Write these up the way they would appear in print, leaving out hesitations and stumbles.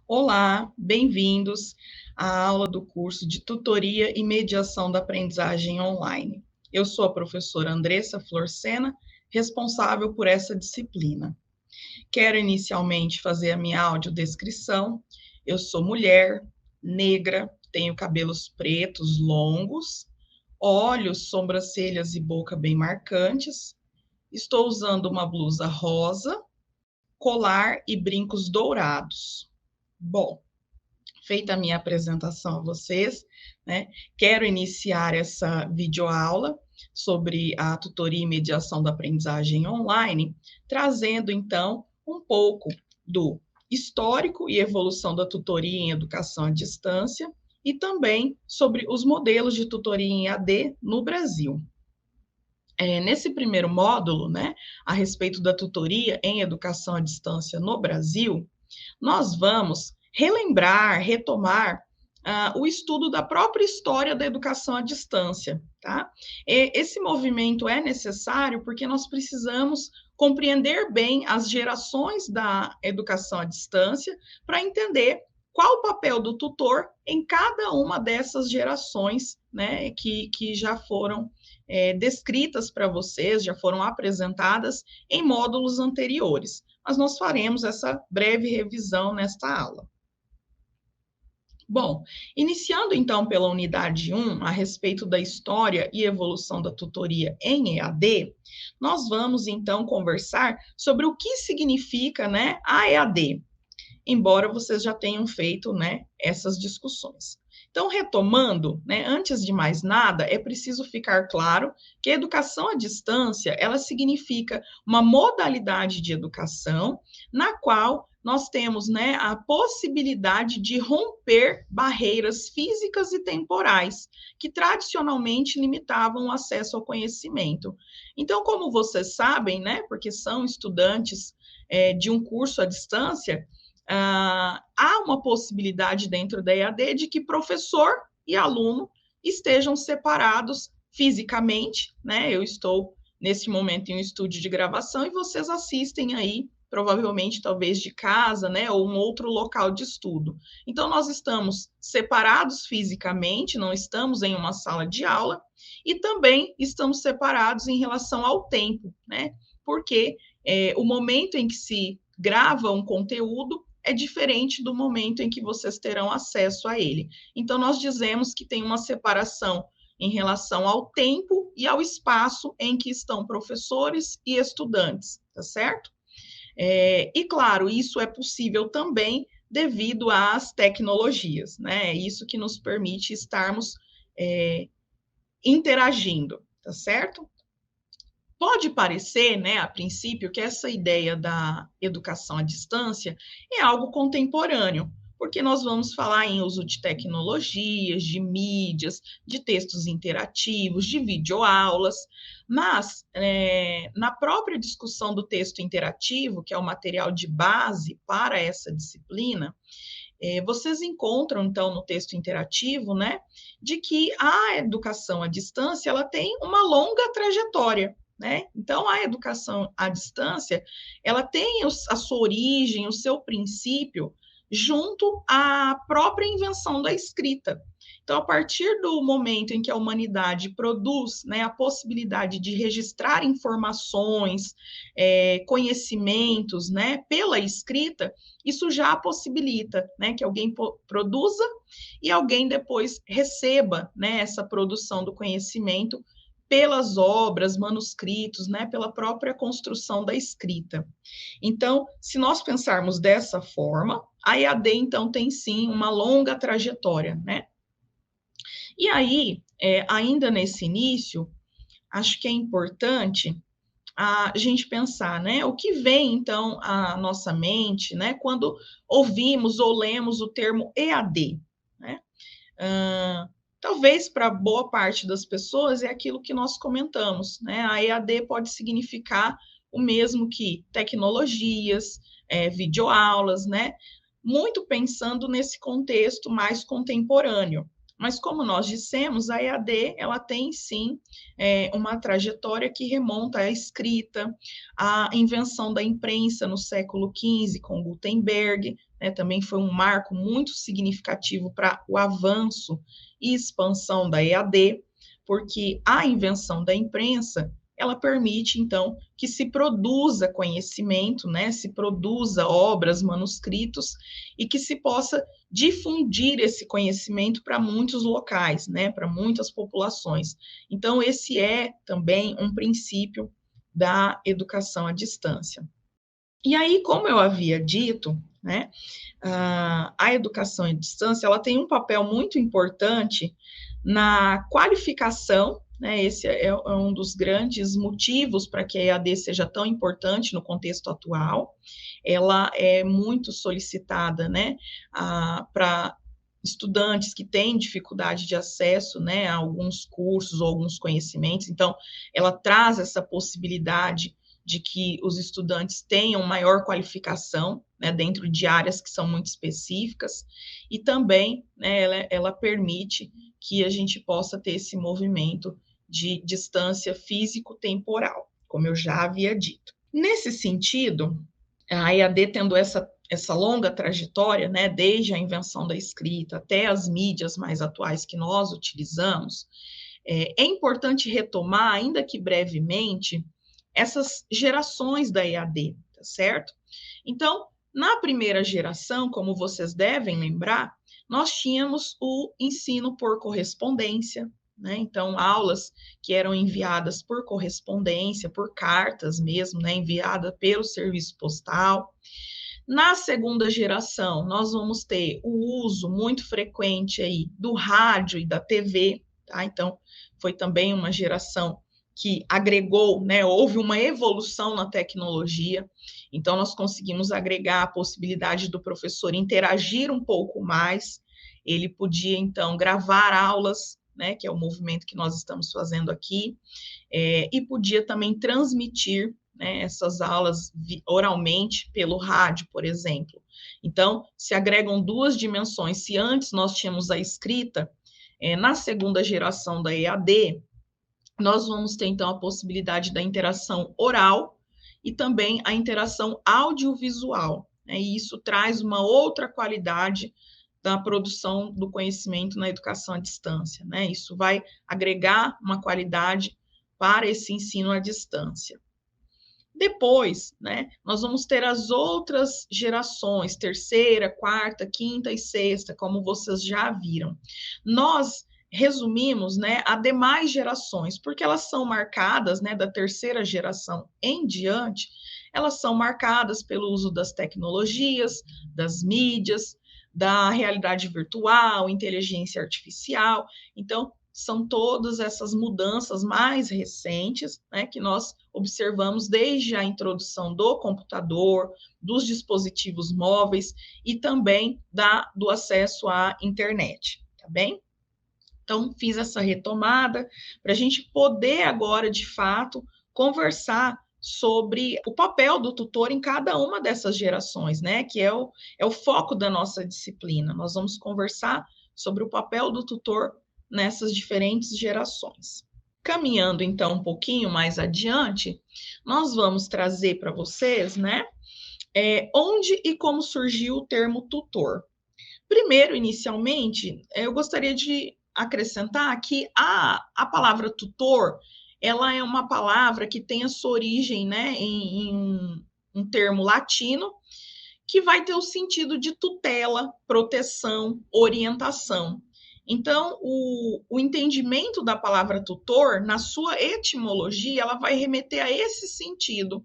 Olá, bem-vindos à aula do curso de Tutoria e Mediação da Aprendizagem Online. Eu sou a professora Andressa Florcena, responsável por essa disciplina. Quero inicialmente fazer a minha audiodescrição. Eu sou mulher, negra, tenho cabelos pretos longos, olhos, sobrancelhas e boca bem marcantes. Estou usando uma blusa rosa, colar e brincos dourados. Bom, feita a minha apresentação a vocês, né, quero iniciar essa videoaula sobre a tutoria e mediação da aprendizagem online, trazendo, então, um pouco do histórico e evolução da tutoria em educação à distância e também sobre os modelos de tutoria em AD no Brasil. Nesse primeiro módulo, né, a respeito da tutoria em educação à distância no Brasil, nós vamos relembrar, retomar o estudo da própria história da educação à distância, tá? Esse movimento é necessário porque nós precisamos compreender bem as gerações da educação à distância para entender qual o papel do tutor em cada uma dessas gerações, né, que já foram descritas para vocês, já foram apresentadas em módulos anteriores. Mas nós faremos essa breve revisão nesta aula. Bom, iniciando então pela unidade 1, a respeito da história e evolução da tutoria em EAD, nós vamos então conversar sobre o que significa, né, a EAD, embora vocês já tenham feito, né, essas discussões. Então, retomando, né, antes de mais nada, é preciso ficar claro que a educação à distância, ela significa uma modalidade de educação na qual nós temos, né, a possibilidade de romper barreiras físicas e temporais que tradicionalmente limitavam o acesso ao conhecimento. Então, como vocês sabem, né, porque são estudantes de um curso à distância, há uma possibilidade dentro da EAD de que professor e aluno estejam separados fisicamente, né? Eu estou nesse momento em um estúdio de gravação e vocês assistem aí, provavelmente, talvez de casa, né? Ou um outro local de estudo. Então, nós estamos separados fisicamente, não estamos em uma sala de aula, e também estamos separados em relação ao tempo, né? Porque o momento em que se grava um conteúdo é diferente do momento em que vocês terão acesso a ele. Então, nós dizemos que tem uma separação em relação ao tempo e ao espaço em que estão professores e estudantes, tá certo? E, claro, isso é possível também devido às tecnologias, né? É isso que nos permite estarmos interagindo, tá certo? Pode parecer, né, a princípio, que essa ideia da educação à distância é algo contemporâneo, porque nós vamos falar em uso de tecnologias, de mídias, de textos interativos, de videoaulas, mas na própria discussão do texto interativo, que é o material de base para essa disciplina, vocês encontram, então, no texto interativo, né, de que a educação à distância ela tem uma longa trajetória. Né? Então, a educação à distância, ela tem a sua origem, o seu princípio, junto à própria invenção da escrita. Então, a partir do momento em que a humanidade produz, né, a possibilidade de registrar informações, conhecimentos, né, pela escrita, isso já possibilita, né, que alguém produza e alguém depois receba, né, essa produção do conhecimento pelas obras, manuscritos, né, pela própria construção da escrita. Então, se nós pensarmos dessa forma, a EAD, então, tem sim uma longa trajetória, né? E aí, ainda nesse início, acho que é importante a gente pensar, né, o que vem, então, à nossa mente, né, quando ouvimos ou lemos o termo EAD, né? Talvez para boa parte das pessoas é aquilo que nós comentamos, né? A EAD pode significar o mesmo que tecnologias, videoaulas, né? Muito pensando nesse contexto mais contemporâneo. Mas como nós dissemos, a EAD ela tem sim uma trajetória que remonta à escrita, à invenção da imprensa no século XV com Gutenberg, né, também foi um marco muito significativo para o avanço e expansão da EAD, porque a invenção da imprensa, ela permite, então, que se produza conhecimento, né, se produza obras, manuscritos, e que se possa difundir esse conhecimento para muitos locais, né, para muitas populações. Então, esse é também um princípio da educação à distância. E aí, como eu havia dito, né, a educação à distância, ela tem um papel muito importante na qualificação, né, esse é um dos grandes motivos para que a EAD seja tão importante no contexto atual. Ela é muito solicitada, né, para estudantes que têm dificuldade de acesso, né, a alguns cursos ou alguns conhecimentos. Então, ela traz essa possibilidade de que os estudantes tenham maior qualificação, né, dentro de áreas que são muito específicas, e também, né, ela permite que a gente possa ter esse movimento de distância físico-temporal, como eu já havia dito. Nesse sentido, a EAD tendo essa longa trajetória, né, desde a invenção da escrita até as mídias mais atuais que nós utilizamos, é importante retomar, ainda que brevemente, essas gerações da EAD, tá certo? Então, na primeira geração, como vocês devem lembrar, nós tínhamos o ensino por correspondência, né? Então, aulas que eram enviadas por correspondência, por cartas mesmo, né? Enviada pelo serviço postal. Na segunda geração, nós vamos ter o uso muito frequente aí do rádio e da TV, tá? Então, foi também uma geração que agregou, né? Houve uma evolução na tecnologia, então nós conseguimos agregar a possibilidade do professor interagir um pouco mais, ele podia, então, gravar aulas, né? Que é o movimento que nós estamos fazendo aqui, e podia também transmitir, né, essas aulas oralmente pelo rádio, por exemplo. Então, se agregam duas dimensões. Se antes nós tínhamos a escrita, na segunda geração da EAD, nós vamos ter, então, a possibilidade da interação oral e também a interação audiovisual, né? E isso traz uma outra qualidade da produção do conhecimento na educação à distância, né? Isso vai agregar uma qualidade para esse ensino à distância. Depois, né, nós vamos ter as outras gerações, terceira, quarta, quinta e sexta, como vocês já viram. Nós resumimos, né, as demais gerações, porque elas são marcadas, né, da terceira geração em diante, elas são marcadas pelo uso das tecnologias, das mídias, da realidade virtual, inteligência artificial. Então, são todas essas mudanças mais recentes, né, que nós observamos desde a introdução do computador, dos dispositivos móveis e também do acesso à internet, tá bem? Então, fiz essa retomada para a gente poder agora, de fato, conversar sobre o papel do tutor em cada uma dessas gerações, né? Que é o foco da nossa disciplina. Nós vamos conversar sobre o papel do tutor nessas diferentes gerações. Caminhando, então, um pouquinho mais adiante, nós vamos trazer para vocês, né? Onde e como surgiu o termo tutor. Primeiro, inicialmente, eu gostaria de acrescentar que a palavra tutor, ela é uma palavra que tem a sua origem, né, em um termo latino, que vai ter o sentido de tutela, proteção, orientação. Então, o entendimento da palavra tutor, na sua etimologia, ela vai remeter a esse sentido,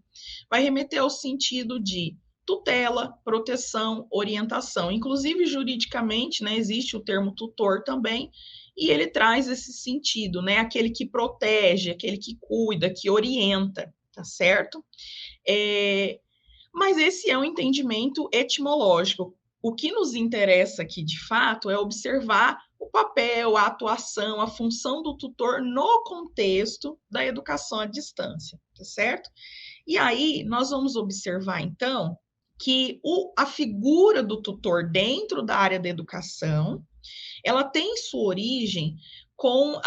vai remeter ao sentido de tutela, proteção, orientação. Inclusive, juridicamente, né, existe o termo tutor também, e ele traz esse sentido, né, aquele que protege, aquele que cuida, que orienta, tá certo? Mas esse é um entendimento etimológico. O que nos interessa aqui, de fato, é observar o papel, a atuação, a função do tutor no contexto da educação à distância, tá certo? E aí, nós vamos observar, então, que a figura do tutor dentro da área da educação, ela tem sua origem com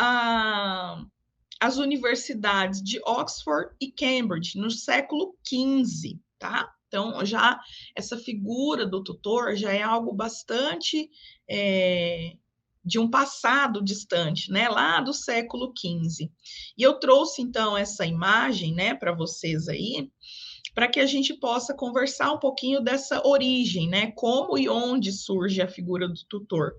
as universidades de Oxford e Cambridge, no século XV, tá? Então, já essa figura do tutor já é algo bastante de um passado distante, né, lá do século XV. E eu trouxe, então, essa imagem, né, para vocês aí, para que a gente possa conversar um pouquinho dessa origem, né, como e onde surge a figura do tutor.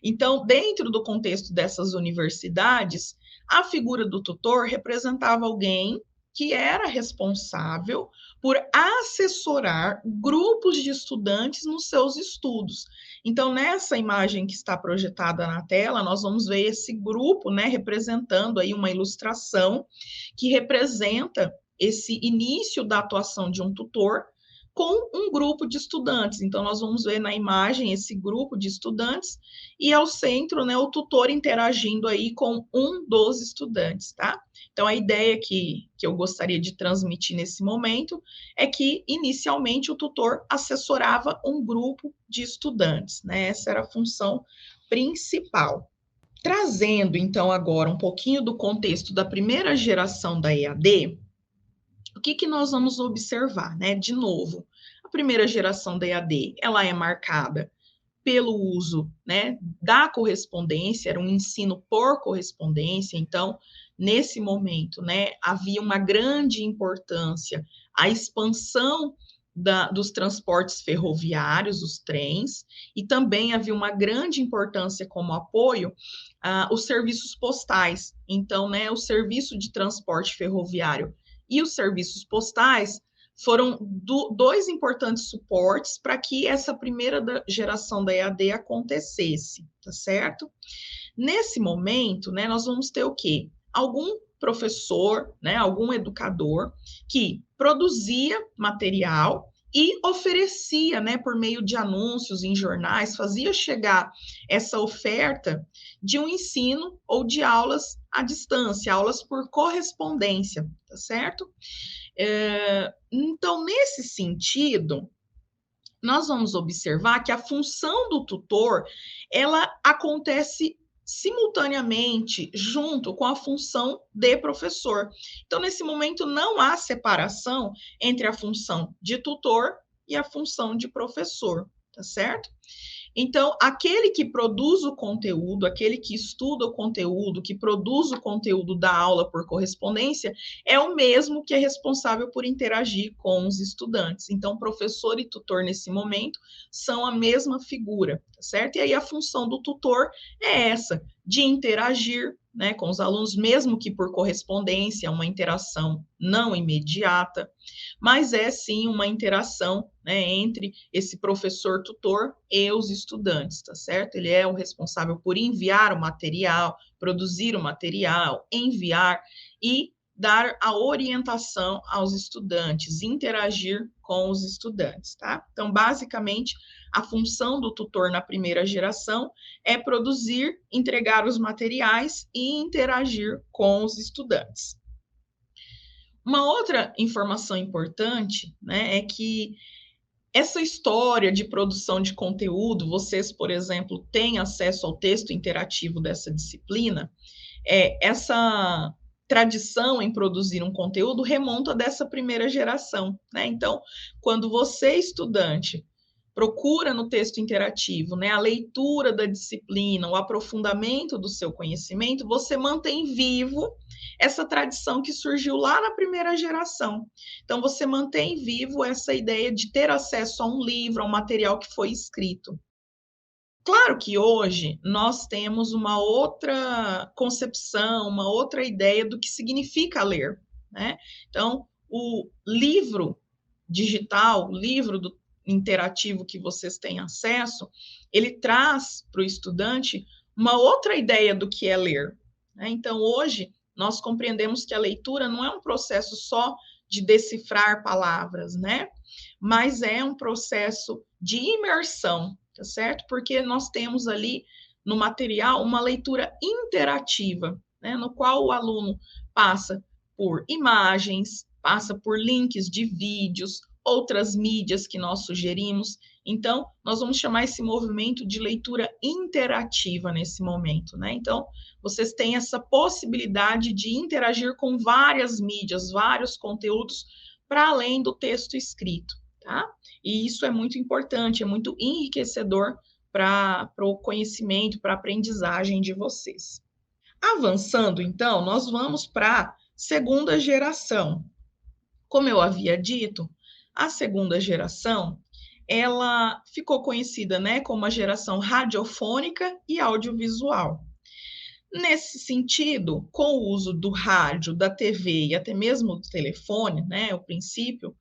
Então, dentro do contexto dessas universidades, a figura do tutor representava alguém que era responsável por assessorar grupos de estudantes nos seus estudos. Então, nessa imagem que está projetada na tela, nós vamos ver esse grupo, né, representando aí uma ilustração que representa esse início da atuação de um tutor com um grupo de estudantes. Então, nós vamos ver na imagem esse grupo de estudantes e ao centro, né, o tutor interagindo aí com um dos estudantes, tá? Então, a ideia que eu gostaria de transmitir nesse momento é que, inicialmente, o tutor assessorava um grupo de estudantes, né? Essa era a função principal. Trazendo, então, agora um pouquinho do contexto da primeira geração da EAD, o que nós vamos observar, né? De novo, a primeira geração da EAD, ela é marcada pelo uso, né, da correspondência, era um ensino por correspondência, então, nesse momento, né, havia uma grande importância a expansão dos transportes ferroviários, os trens, e também havia uma grande importância como apoio os serviços postais. Então, né, o serviço de transporte ferroviário e os serviços postais foram dois importantes suportes para que essa primeira geração da EAD acontecesse, tá certo? Nesse momento, né, nós vamos ter o quê? Algum professor, né, algum educador que produzia material e oferecia, né, por meio de anúncios em jornais, fazia chegar essa oferta de um ensino ou de aulas à distância, aulas por correspondência, tá certo? Então, nesse sentido, nós vamos observar que a função do tutor, ela acontece simultaneamente junto com a função de professor. Então, nesse momento, não há separação entre a função de tutor e a função de professor, tá certo? Então, aquele que produz o conteúdo, aquele que estuda o conteúdo, que produz o conteúdo da aula por correspondência, é o mesmo que é responsável por interagir com os estudantes. Então, professor e tutor, nesse momento, são a mesma figura, tá certo? E aí a função do tutor é essa, de interagir, né, com os alunos, mesmo que por correspondência, uma interação não imediata, mas é sim uma interação, né, entre esse professor tutor e os estudantes, tá certo? Ele é o responsável por enviar o material, produzir o material, enviar e dar a orientação aos estudantes, interagir com os estudantes, tá? Então, basicamente, a função do tutor na primeira geração é produzir, entregar os materiais e interagir com os estudantes. Uma outra informação importante, né, é que essa história de produção de conteúdo, vocês, por exemplo, têm acesso ao texto interativo dessa disciplina, essa tradição em produzir um conteúdo remonta dessa primeira geração, né? Então, quando você, estudante, procura no texto interativo, né, a leitura da disciplina, o aprofundamento do seu conhecimento, você mantém vivo essa tradição que surgiu lá na primeira geração. Então, você mantém vivo essa ideia de ter acesso a um livro, a um material que foi escrito. Claro que hoje nós temos uma outra concepção, uma outra ideia do que significa ler, né? Então, o livro digital, o livro interativo que vocês têm acesso, ele traz para o estudante uma outra ideia do que é ler, né? Então, hoje, nós compreendemos que a leitura não é um processo só de decifrar palavras, né? Mas é um processo de imersão, tá certo? Porque nós temos ali no material uma leitura interativa, né? No qual o aluno passa por imagens, passa por links de vídeos, outras mídias que nós sugerimos. Então, nós vamos chamar esse movimento de leitura interativa nesse momento, né? Então, vocês têm essa possibilidade de interagir com várias mídias, vários conteúdos, para além do texto escrito. tá? E isso é muito importante, é muito enriquecedor para o conhecimento, para a aprendizagem de vocês. Avançando, então, nós vamos para a segunda geração. Como eu havia dito, a segunda geração, ela ficou conhecida, né, como a geração radiofônica e audiovisual. Nesse sentido, com o uso do rádio, da TV e até mesmo do telefone, né, o princípio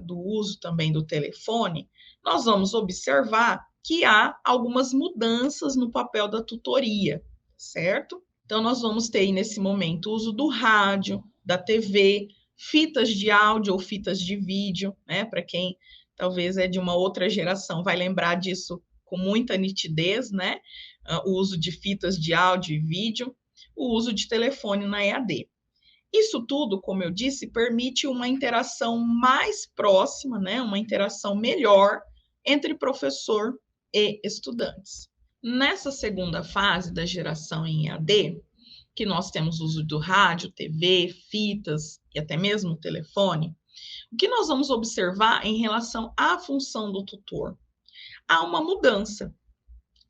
do uso também do telefone, nós vamos observar que há algumas mudanças no papel da tutoria, certo? Então, nós vamos ter aí, nesse momento, o uso do rádio, da TV, fitas de áudio ou fitas de vídeo, né? Para quem talvez é de uma outra geração, vai lembrar disso com muita nitidez, né? O uso de fitas de áudio e vídeo, o uso de telefone na EAD. Isso tudo, como eu disse, permite uma interação mais próxima, né? Uma interação melhor entre professor e estudantes. Nessa segunda fase da geração em EAD, que nós temos uso do rádio, TV, fitas e até mesmo o telefone, o que nós vamos observar em relação à função do tutor? Há uma mudança.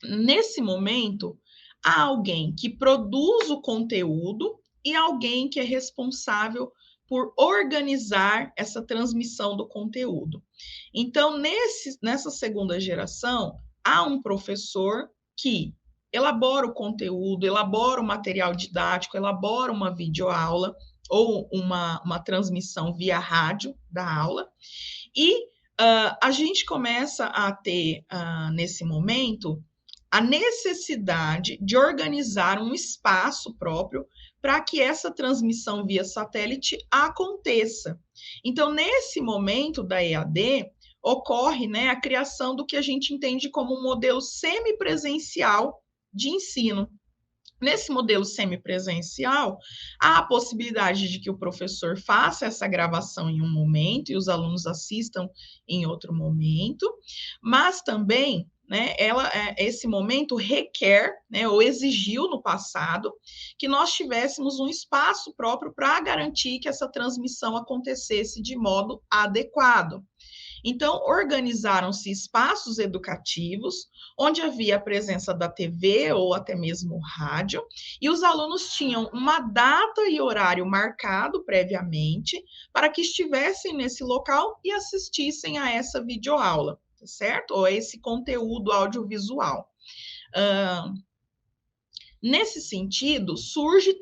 Nesse momento, há alguém que produz o conteúdo e alguém que é responsável por organizar essa transmissão do conteúdo. Então, nessa segunda geração, há um professor que elabora o conteúdo, elabora o material didático, elabora uma videoaula ou uma transmissão via rádio da aula, e a gente começa a ter, nesse momento, a necessidade de organizar um espaço próprio para que essa transmissão via satélite aconteça. Então, nesse momento da EAD, ocorre, né, a criação do que a gente entende como um modelo semipresencial de ensino. Nesse modelo semipresencial, há a possibilidade de que o professor faça essa gravação em um momento e os alunos assistam em outro momento, mas também, né, esse momento requer, né, ou exigiu no passado, que nós tivéssemos um espaço próprio para garantir que essa transmissão acontecesse de modo adequado. Então, organizaram-se espaços educativos, onde havia a presença da TV ou até mesmo rádio, e os alunos tinham uma data e horário marcado previamente para que estivessem nesse local e assistissem a essa videoaula, certo? Ou a esse conteúdo audiovisual. Nesse sentido, surge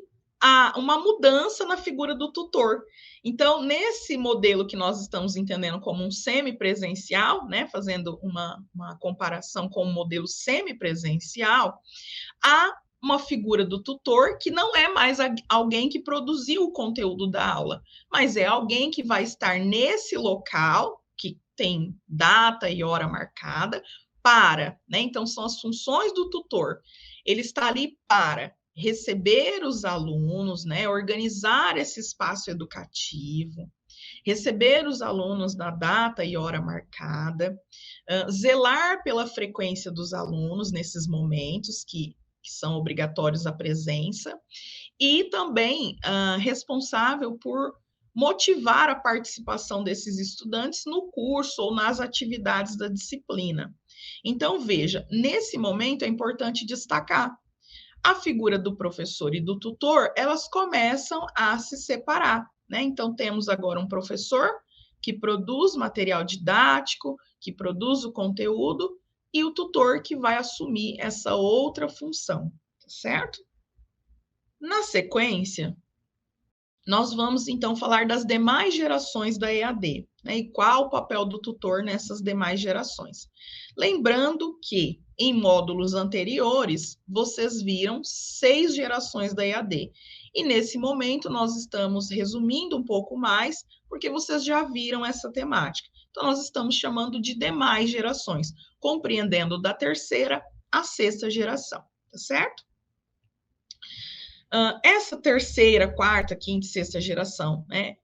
uma mudança na figura do tutor. Então, nesse modelo que nós estamos entendendo como um semipresencial, né, fazendo uma comparação com o modelo semipresencial, há uma figura do tutor que não é mais alguém que produziu o conteúdo da aula, mas é alguém que vai estar nesse local, que tem data e hora marcada, né? Então, são as funções do tutor. Ele está ali para receber os alunos, né, organizar esse espaço educativo, receber os alunos na data e hora marcada, zelar pela frequência dos alunos nesses momentos que são obrigatórios a presença, e também responsável por motivar a participação desses estudantes no curso ou nas atividades da disciplina. Então, veja, nesse momento é importante destacar a figura do professor e do tutor, elas começam a se separar, né? Então, temos agora um professor que produz material didático, que produz o conteúdo, e o tutor que vai assumir essa outra função, certo? Na sequência, nós vamos, então, falar das demais gerações da EAD, né? E qual o papel do tutor nessas demais gerações. Lembrando que, em módulos anteriores, vocês viram 6 gerações da EAD. E, nesse momento, nós estamos resumindo um pouco mais, porque vocês já viram essa temática. Então, nós estamos chamando de demais gerações, compreendendo da terceira à sexta geração, tá certo? Essa terceira, quarta, quinta e sexta geração, né,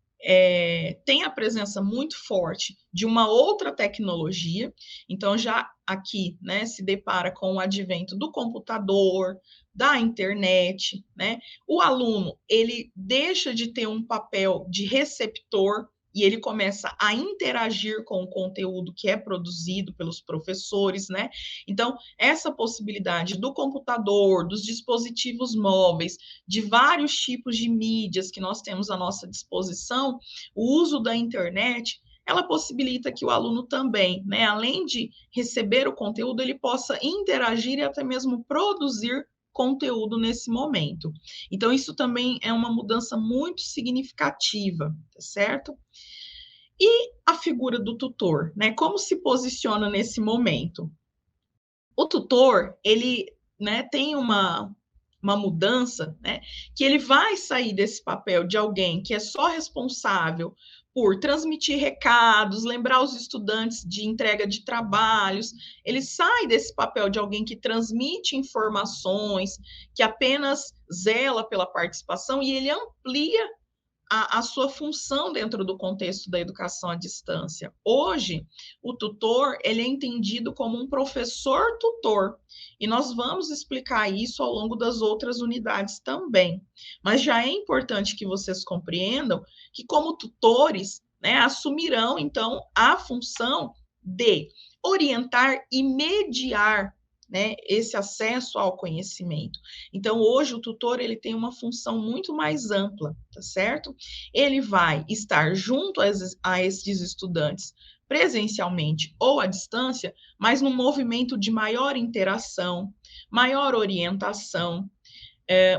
tem a presença muito forte de uma outra tecnologia. Então, já aqui, né, se depara com o advento do computador, da internet, né? O aluno, ele deixa de ter um papel de receptor, e ele começa a interagir com o conteúdo que é produzido pelos professores, né? Então, essa possibilidade do computador, dos dispositivos móveis, de vários tipos de mídias que nós temos à nossa disposição, o uso da internet, ela possibilita que o aluno também, né, além de receber o conteúdo, ele possa interagir e até mesmo produzir conteúdo nesse momento. Então, isso também é uma mudança muito significativa, tá certo? E a figura do tutor, né? Como se posiciona nesse momento? O tutor, ele, né, tem uma mudança, né, que ele vai sair desse papel de alguém que é só responsável por transmitir recados, lembrar os estudantes de entrega de trabalhos, ele sai desse papel de alguém que transmite informações, que apenas zela pela participação, e ele amplia a sua função dentro do contexto da educação à distância. Hoje, o tutor, ele é entendido como um professor tutor, e nós vamos explicar isso ao longo das outras unidades também. Mas já é importante que vocês compreendam que, como tutores, né, assumirão, então, a função de orientar e mediar, né, esse acesso ao conhecimento. Então, hoje, o tutor ele tem uma função muito mais ampla, tá certo? Ele vai estar junto a esses estudantes presencialmente ou à distância, mas num movimento de maior interação, maior orientação,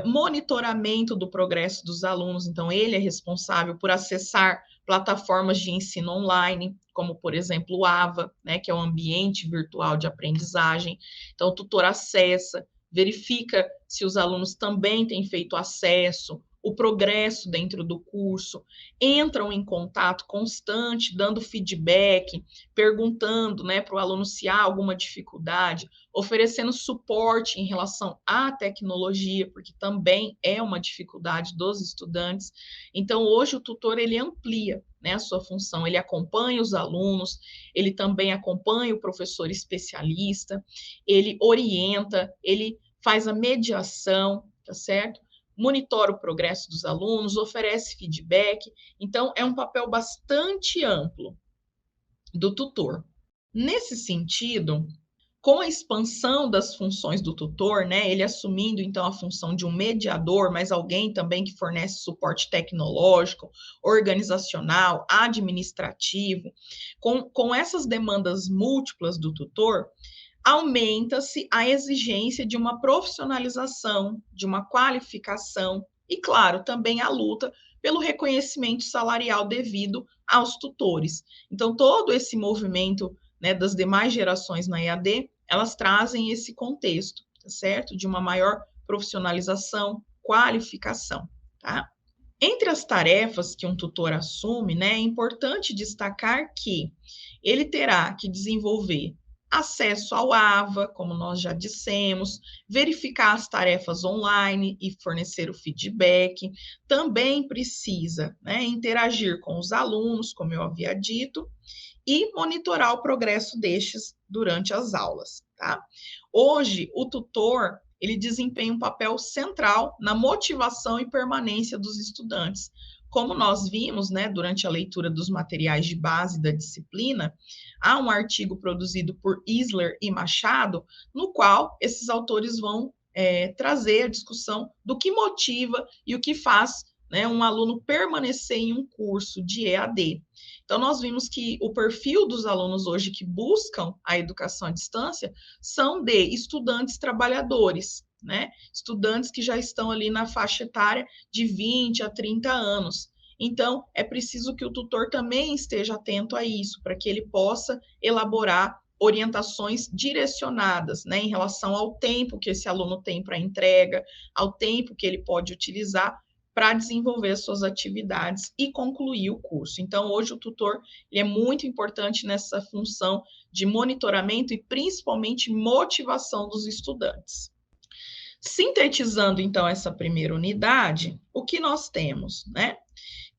monitoramento do progresso dos alunos. Então, ele é responsável por acessar plataformas de ensino online, como, por exemplo, o AVA, né, que é o Ambiente Virtual de Aprendizagem. Então, o tutor acessa, verifica se os alunos também têm feito acesso, o progresso dentro do curso, entram em contato constante, dando feedback, perguntando, né, para o aluno se há alguma dificuldade, oferecendo suporte em relação à tecnologia, porque também é uma dificuldade dos estudantes. Então, hoje o tutor ele amplia, né, a sua função, ele acompanha os alunos, ele também acompanha o professor especialista, ele orienta, ele faz a mediação, tá certo? Monitora o progresso dos alunos, oferece feedback. Então, é um papel bastante amplo do tutor. Nesse sentido, com a expansão das funções do tutor, né, ele assumindo então a função de um mediador, mas alguém também que fornece suporte tecnológico, organizacional, administrativo, com essas demandas múltiplas do tutor, aumenta-se a exigência de uma profissionalização, de uma qualificação e, claro, também a luta pelo reconhecimento salarial devido aos tutores. Então, todo esse movimento, né, das demais gerações na EAD, elas trazem esse contexto, tá certo? De uma maior profissionalização, qualificação, tá? Entre as tarefas que um tutor assume, né, é importante destacar que ele terá que desenvolver acesso ao AVA, como nós já dissemos, verificar as tarefas online e fornecer o feedback. Também precisa, né, interagir com os alunos, como eu havia dito, e monitorar o progresso destes durante as aulas, tá? Hoje, o tutor, ele desempenha um papel central na motivação e permanência dos estudantes. Como nós vimos, né, durante a leitura dos materiais de base da disciplina, há um artigo produzido por Isler e Machado, no qual esses autores vão trazer a discussão do que motiva e o que faz, né, um aluno permanecer em um curso de EAD. Então, nós vimos que o perfil dos alunos hoje que buscam a educação à distância são de estudantes trabalhadores, né? Estudantes que já estão ali na faixa etária de 20 a 30 anos. Então, é preciso que o tutor também esteja atento a isso, para que ele possa elaborar orientações direcionadas, né, em relação ao tempo que esse aluno tem para entrega, ao tempo que ele pode utilizar para desenvolver as suas atividades e concluir o curso. Então, hoje o tutor ele é muito importante nessa função de monitoramento e principalmente motivação dos estudantes. Sintetizando, então, essa primeira unidade, o que nós temos, né?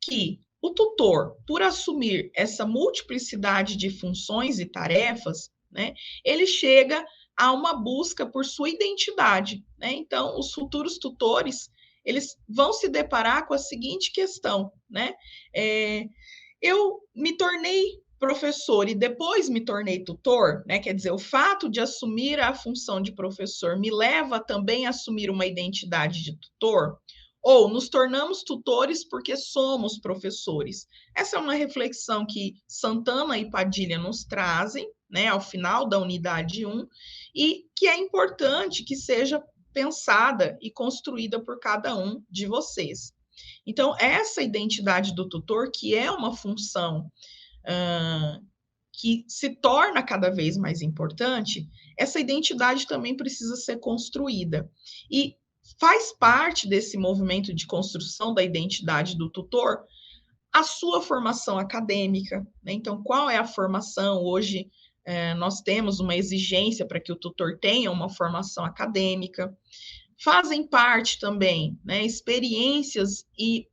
Que o tutor, por assumir essa multiplicidade de funções e tarefas, né, ele chega a uma busca por sua identidade, né? Então, os futuros tutores, eles vão se deparar com a seguinte questão, né? eu me tornei professor e depois me tornei tutor, né? Quer dizer, o fato de assumir a função de professor me leva também a assumir uma identidade de tutor? Ou nos tornamos tutores porque somos professores? Essa é uma reflexão que Santana e Padilha nos trazem, né, ao final da unidade 1, e que é importante que seja pensada e construída por cada um de vocês. Então, essa identidade do tutor, que é uma função que se torna cada vez mais importante, essa identidade também precisa ser construída. E faz parte desse movimento de construção da identidade do tutor a sua formação acadêmica, né? Então, qual é a formação? Hoje, nós temos uma exigência para que o tutor tenha uma formação acadêmica. Fazem parte também, né, experiências e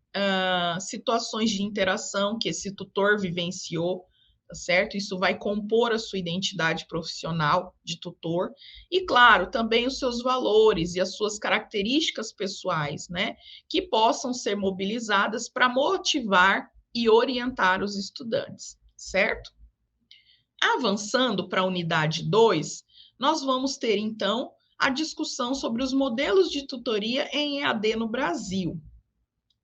situações de interação que esse tutor vivenciou, tá certo? Isso vai compor a sua identidade profissional de tutor. E, claro, também os seus valores e as suas características pessoais, né? Que possam ser mobilizadas para motivar e orientar os estudantes, certo? Avançando para a unidade 2, nós vamos ter, então, a discussão sobre os modelos de tutoria em EAD no Brasil.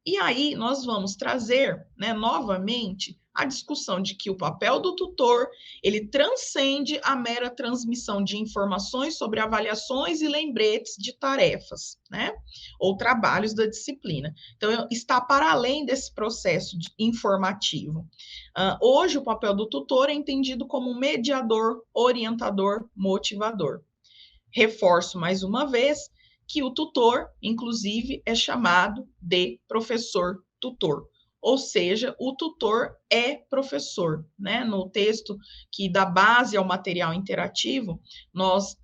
E aí nós vamos trazer, né, novamente a discussão de que o papel do tutor, ele transcende a mera transmissão de informações sobre avaliações e lembretes de tarefas, né, ou trabalhos da disciplina. Então, está para além desse processo informativo. Hoje, o papel do tutor é entendido como um mediador, orientador, motivador. Reforço mais uma vez que o tutor, inclusive, é chamado de professor tutor. Ou seja, o tutor é professor, né? No texto que dá base ao material interativo, nós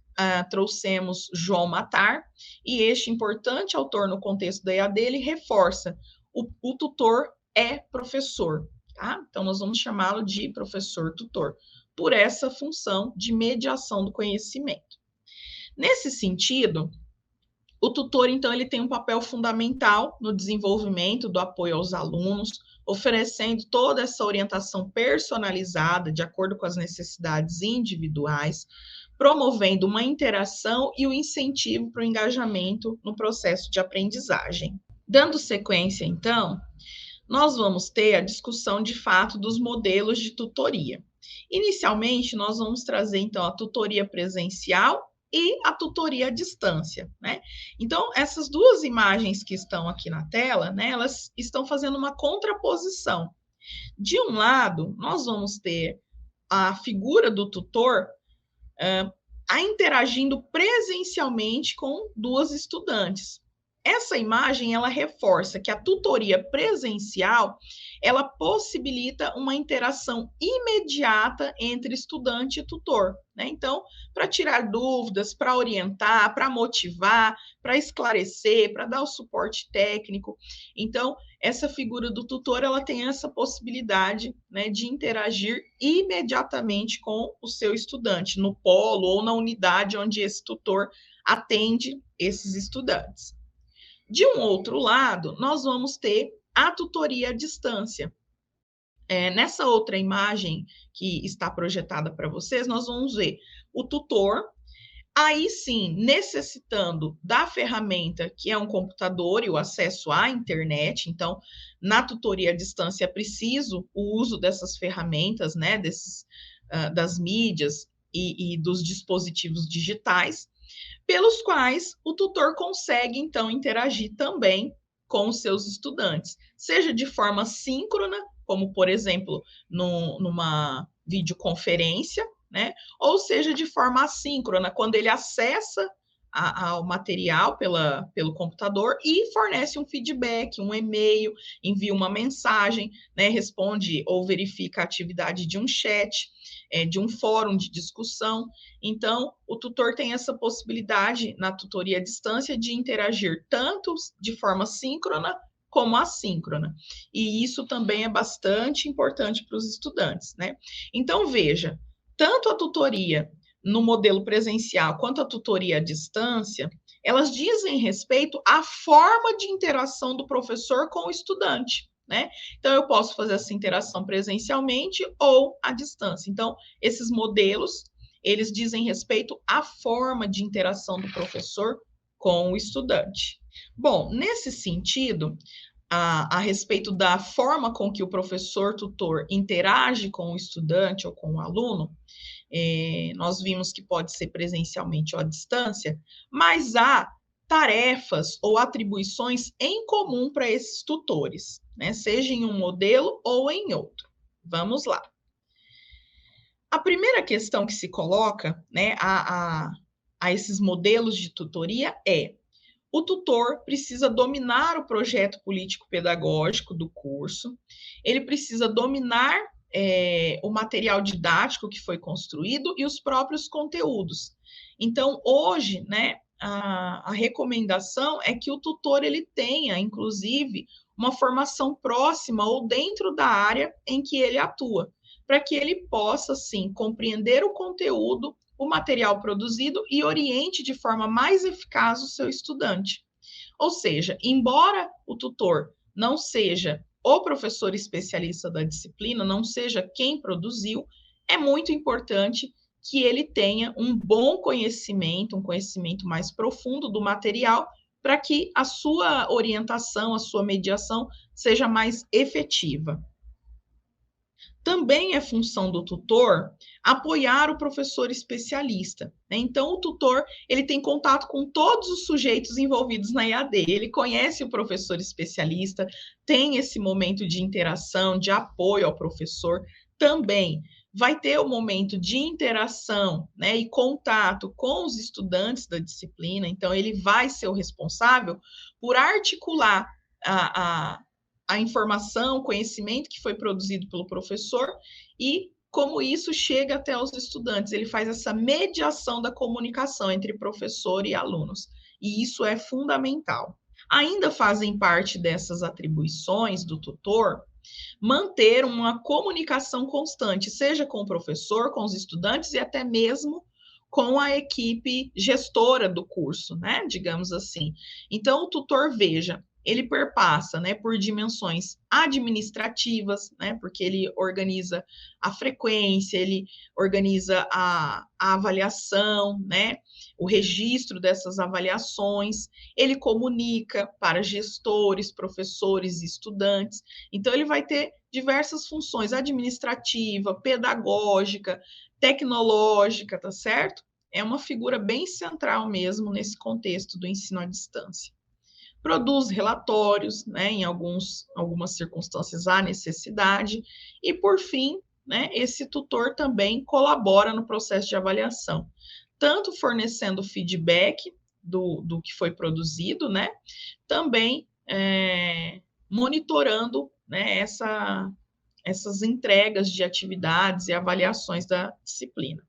trouxemos João Matar, e este importante autor no contexto da EAD, ele reforça, o tutor é professor, tá? Então, nós vamos chamá-lo de professor tutor, por essa função de mediação do conhecimento. Nesse sentido, o tutor, então, ele tem um papel fundamental no desenvolvimento do apoio aos alunos, oferecendo toda essa orientação personalizada, de acordo com as necessidades individuais, promovendo uma interação e o incentivo para o engajamento no processo de aprendizagem. Dando sequência, então, nós vamos ter a discussão, de fato, dos modelos de tutoria. Inicialmente, nós vamos trazer, então, a tutoria presencial e a tutoria à distância, né? Então, essas duas imagens que estão aqui na tela, né, elas estão fazendo uma contraposição. De um lado, nós vamos ter a figura do tutor interagindo presencialmente com duas estudantes. Essa imagem, ela reforça que a tutoria presencial, ela possibilita uma interação imediata entre estudante e tutor, né? Então, para tirar dúvidas, para orientar, para motivar, para esclarecer, para dar o suporte técnico. Então, essa figura do tutor, ela tem essa possibilidade, né, de interagir imediatamente com o seu estudante, no polo ou na unidade onde esse tutor atende esses estudantes. De um outro lado, nós vamos ter a tutoria à distância. Nessa outra imagem que está projetada para vocês, nós vamos ver o tutor, aí sim, necessitando da ferramenta que é um computador e o acesso à internet. Então, na tutoria à distância é preciso o uso dessas ferramentas, né, das mídias e dos dispositivos digitais, pelos quais o tutor consegue, então, interagir também com os seus estudantes, seja de forma síncrona, como, por exemplo, numa videoconferência, né? Ou seja, de forma assíncrona, quando ele acessa ao material pelo computador e fornece um feedback, um e-mail, envia uma mensagem, né? Responde ou verifica a atividade de um chat, de um fórum de discussão. Então, o tutor tem essa possibilidade, na tutoria à distância, de interagir tanto de forma síncrona como assíncrona. E isso também é bastante importante para os estudantes, né? Então, veja, tanto a tutoria no modelo presencial quanto a tutoria à distância, elas dizem respeito à forma de interação do professor com o estudante, né? Então, eu posso fazer essa interação presencialmente ou à distância. Então, esses modelos, eles dizem respeito à forma de interação do professor com o estudante. Bom, nesse sentido, a respeito da forma com que o professor tutor interage com o estudante ou com o aluno, nós vimos que pode ser presencialmente ou à distância, mas há tarefas ou atribuições em comum para esses tutores, né? Seja em um modelo ou em outro. Vamos lá. A primeira questão que se coloca, né, a esses modelos de tutoria é: o tutor precisa dominar o projeto político-pedagógico do curso, ele precisa dominar o material didático que foi construído e os próprios conteúdos. Então, hoje, né, a recomendação é que o tutor ele tenha, inclusive, uma formação próxima ou dentro da área em que ele atua, para que ele possa, sim, compreender o conteúdo, o material produzido e oriente de forma mais eficaz o seu estudante. Ou seja, embora o tutor não seja o professor especialista da disciplina, não seja quem produziu, é muito importante que ele tenha um bom conhecimento, um conhecimento mais profundo do material, para que a sua orientação, a sua mediação seja mais efetiva. Também é função do tutor apoiar o professor especialista, né? Então, o tutor ele tem contato com todos os sujeitos envolvidos na EAD, ele conhece o professor especialista, tem esse momento de interação, de apoio ao professor, também vai ter o momento de interação, né, e contato com os estudantes da disciplina, então ele vai ser o responsável por articular a informação, o conhecimento que foi produzido pelo professor e como isso chega até os estudantes. Ele faz essa mediação da comunicação entre professor e alunos, e isso é fundamental. Ainda fazem parte dessas atribuições do tutor manter uma comunicação constante, seja com o professor, com os estudantes e até mesmo com a equipe gestora do curso, né? Digamos assim. Então, o tutor, veja, ele perpassa, né, por dimensões administrativas, né, porque ele organiza a frequência, ele organiza a avaliação, né, o registro dessas avaliações, ele comunica para gestores, professores e estudantes. Então, ele vai ter diversas funções administrativa, pedagógica, tecnológica, tá certo? É uma figura bem central mesmo nesse contexto do ensino à distância. Produz relatórios, né, em algumas circunstâncias há necessidade, e por fim, né, esse tutor também colabora no processo de avaliação, tanto fornecendo feedback do que foi produzido, né, também monitorando, né, essas entregas de atividades e avaliações da disciplina.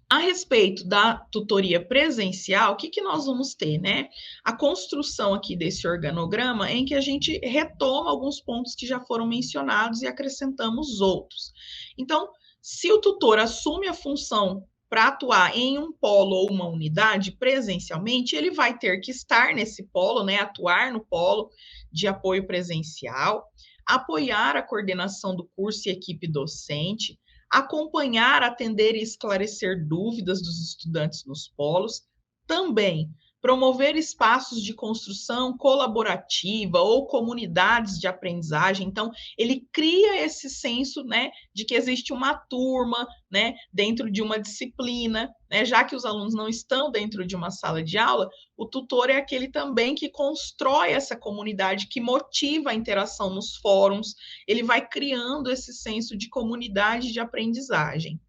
A respeito da tutoria presencial, o que nós vamos ter, né? A construção aqui desse organograma em que a gente retoma alguns pontos que já foram mencionados e acrescentamos outros. Então, se o tutor assume a função para atuar em um polo ou uma unidade presencialmente, ele vai ter que estar nesse polo, né? Atuar no polo de apoio presencial, apoiar a coordenação do curso e equipe docente, acompanhar, atender e esclarecer dúvidas dos estudantes nos polos, também promover espaços de construção colaborativa ou comunidades de aprendizagem. Então, ele cria esse senso, né, de que existe uma turma, né, dentro de uma disciplina, né, já que os alunos não estão dentro de uma sala de aula, o tutor é aquele também que constrói essa comunidade, que motiva a interação nos fóruns, ele vai criando esse senso de comunidade de aprendizagem.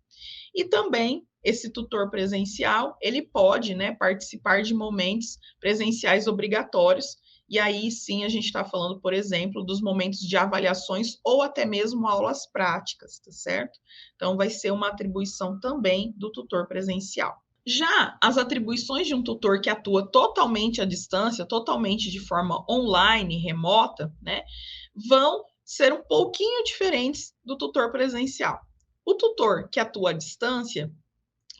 E também esse tutor presencial, ele pode, né, participar de momentos presenciais obrigatórios, e aí sim a gente está falando, por exemplo, dos momentos de avaliações ou até mesmo aulas práticas, tá certo? Então, vai ser uma atribuição também do tutor presencial. Já as atribuições de um tutor que atua totalmente à distância, totalmente de forma online, remota, né, vão ser um pouquinho diferentes do tutor presencial. O tutor que atua à distância,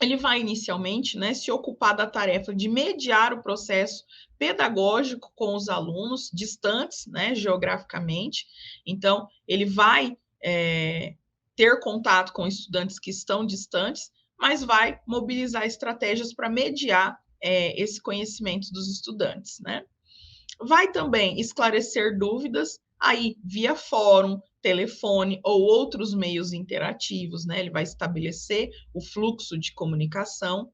ele vai inicialmente, né, se ocupar da tarefa de mediar o processo pedagógico com os alunos distantes, né, geograficamente. Então, ele vai ter contato com estudantes que estão distantes, mas vai mobilizar estratégias para mediar esse conhecimento dos estudantes, né? Vai também esclarecer dúvidas aí via fórum, telefone ou outros meios interativos, né? Ele vai estabelecer o fluxo de comunicação.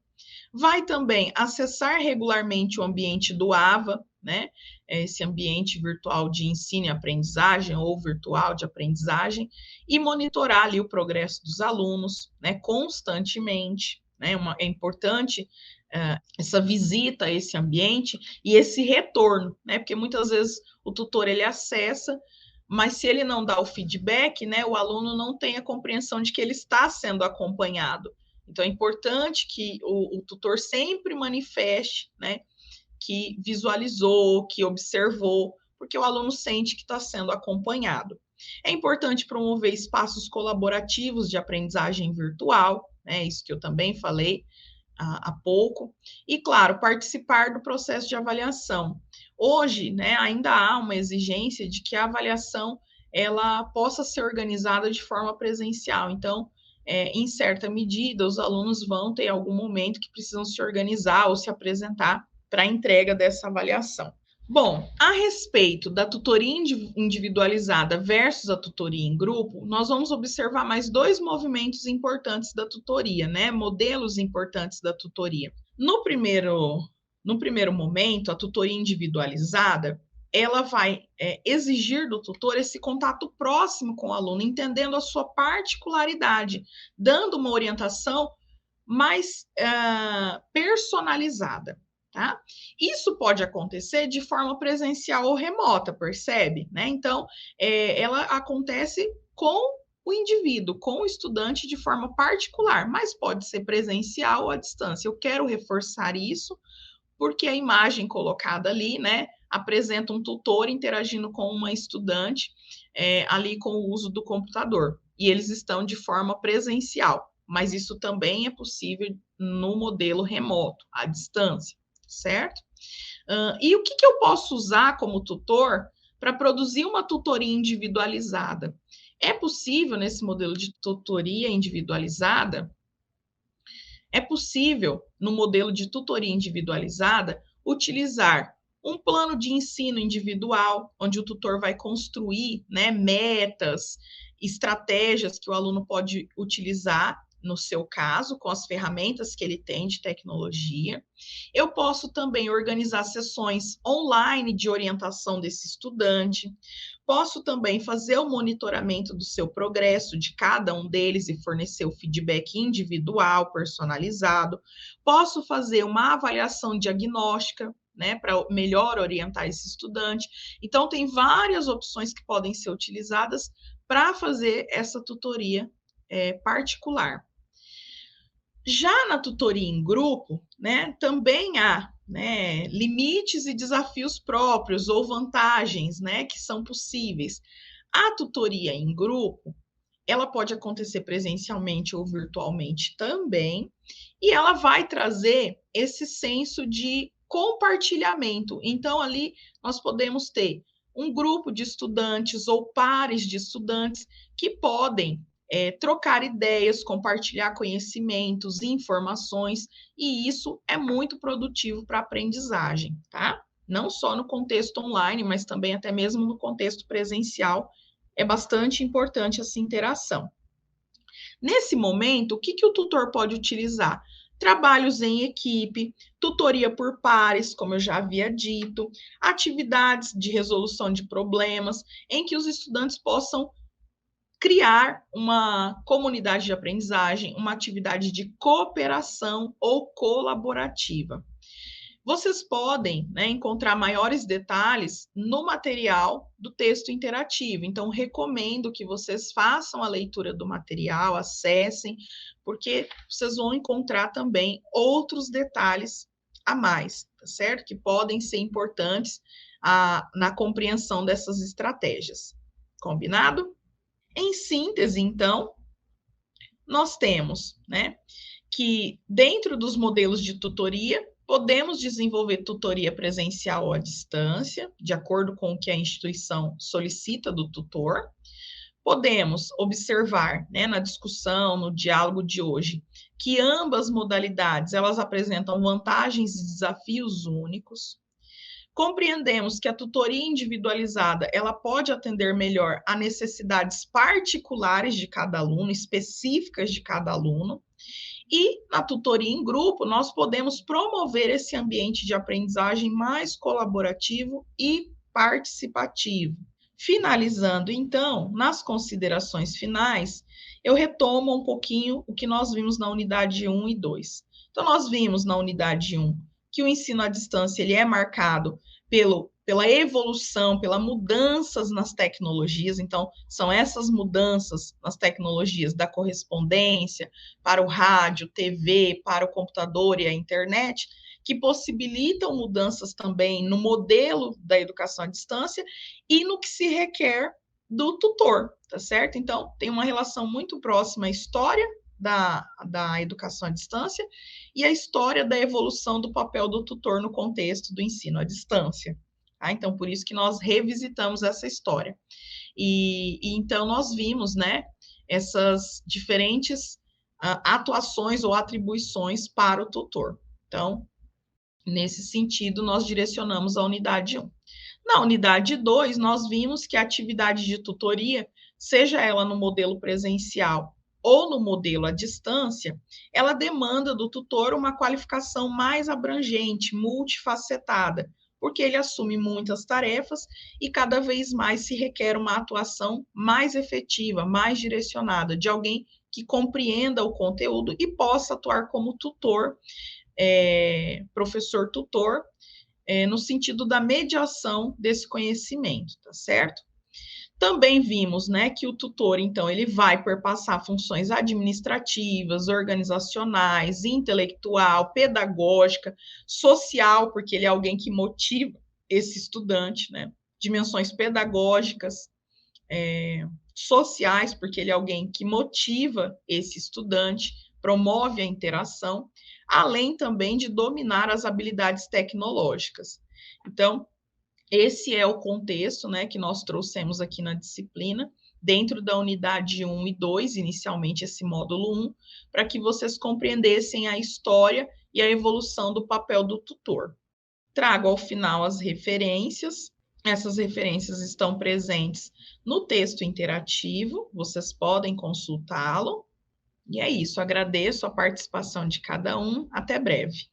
Vai também acessar regularmente o ambiente do AVA, né? Esse ambiente virtual de ensino e aprendizagem ou virtual de aprendizagem, e monitorar ali o progresso dos alunos, né? Constantemente, né? É importante essa visita a esse ambiente e esse retorno, né? Porque muitas vezes o tutor ele acessa, mas se ele não dá o feedback, né, o aluno não tem a compreensão de que ele está sendo acompanhado. Então é importante que o tutor sempre manifeste, né, que visualizou, que observou, porque o aluno sente que está sendo acompanhado. É importante promover espaços colaborativos de aprendizagem virtual, né, isso que eu também falei há pouco, e, claro, participar do processo de avaliação. Hoje, né, ainda há uma exigência de que a avaliação ela possa ser organizada de forma presencial. Então, em certa medida, os alunos vão ter algum momento que precisam se organizar ou se apresentar para a entrega dessa avaliação. Bom, a respeito da tutoria individualizada versus a tutoria em grupo, nós vamos observar mais dois movimentos importantes da tutoria, né? Modelos importantes da tutoria. No primeiro momento, a tutoria individualizada, ela vai exigir do tutor esse contato próximo com o aluno, entendendo a sua particularidade, dando uma orientação mais personalizada. Tá? Isso pode acontecer de forma presencial ou remota, percebe? Né? Então, ela acontece com o indivíduo, com o estudante de forma particular, mas pode ser presencial ou à distância. Eu quero reforçar isso, porque a imagem colocada ali, né, apresenta um tutor interagindo com uma estudante ali com o uso do computador. E eles estão de forma presencial, mas isso também é possível no modelo remoto, à distância. Certo? E o que eu posso usar como tutor para produzir uma tutoria individualizada? É possível, nesse modelo de tutoria individualizada, é possível, no modelo de tutoria individualizada, utilizar um plano de ensino individual, onde o tutor vai construir, né, metas, estratégias que o aluno pode utilizar no seu caso, com as ferramentas que ele tem de tecnologia. Eu posso também organizar sessões online de orientação desse estudante. Posso também fazer o monitoramento do seu progresso de cada um deles e fornecer o feedback individual, personalizado. Posso fazer uma avaliação diagnóstica, né, para melhor orientar esse estudante. Então, tem várias opções que podem ser utilizadas para fazer essa tutoria particular. Já na tutoria em grupo, né, também há, né, limites e desafios próprios ou vantagens, né, que são possíveis. A tutoria em grupo, ela pode acontecer presencialmente ou virtualmente também, e ela vai trazer esse senso de compartilhamento. Então, ali nós podemos ter um grupo de estudantes ou pares de estudantes que podem trocar ideias, compartilhar conhecimentos, informações, e isso é muito produtivo para a aprendizagem, tá? Não só no contexto online, mas também até mesmo no contexto presencial, é bastante importante essa interação. Nesse momento, o que o tutor pode utilizar? Trabalhos em equipe, tutoria por pares, como eu já havia dito, atividades de resolução de problemas, em que os estudantes possam criar uma comunidade de aprendizagem, uma atividade de cooperação ou colaborativa. Vocês podem, né, encontrar maiores detalhes no material do texto interativo. Então, recomendo que vocês façam a leitura do material, acessem, porque vocês vão encontrar também outros detalhes a mais, tá certo? Que podem ser importantes na compreensão dessas estratégias. Combinado? Em síntese, então, nós temos, né, que, dentro dos modelos de tutoria, podemos desenvolver tutoria presencial ou à distância, de acordo com o que a instituição solicita do tutor. Podemos observar, né, na discussão, no diálogo de hoje, que ambas modalidades elas apresentam vantagens e desafios únicos. Compreendemos que a tutoria individualizada ela pode atender melhor a necessidades particulares de cada aluno, específicas de cada aluno. E na tutoria em grupo, nós podemos promover esse ambiente de aprendizagem mais colaborativo e participativo. Finalizando, então, nas considerações finais, eu retomo um pouquinho o que nós vimos na unidade 1 e 2. Então, nós vimos na unidade 1 que o ensino à distância ele é marcado pela evolução, pelas mudanças nas tecnologias. Então, são essas mudanças nas tecnologias da correspondência para o rádio, TV, para o computador e a internet, que possibilitam mudanças também no modelo da educação à distância e no que se requer do tutor, tá certo? Então, tem uma relação muito próxima à história da educação à distância e a história da evolução do papel do tutor no contexto do ensino à distância. Tá? Então, por isso que nós revisitamos essa história. E então, nós vimos, né, essas diferentes atuações ou atribuições para o tutor. Então, nesse sentido, nós direcionamos a unidade 1. Na unidade 2, nós vimos que a atividade de tutoria, seja ela no modelo presencial ou no modelo à distância, ela demanda do tutor uma qualificação mais abrangente, multifacetada, porque ele assume muitas tarefas e cada vez mais se requer uma atuação mais efetiva, mais direcionada, de alguém que compreenda o conteúdo e possa atuar como tutor, professor tutor, no sentido da mediação desse conhecimento, tá certo? Também vimos, né, que o tutor, então, ele vai perpassar funções administrativas, organizacionais, intelectual, pedagógica, social, porque ele é alguém que motiva esse estudante, né? Dimensões pedagógicas, sociais, porque ele é alguém que motiva esse estudante, promove a interação, além também de dominar as habilidades tecnológicas. Então, esse é o contexto, né, que nós trouxemos aqui na disciplina, dentro da unidade 1 e 2, inicialmente esse módulo 1, para que vocês compreendessem a história e a evolução do papel do tutor. Trago ao final as referências. Essas referências estão presentes no texto interativo, vocês podem consultá-lo. E é isso, agradeço a participação de cada um. Até breve.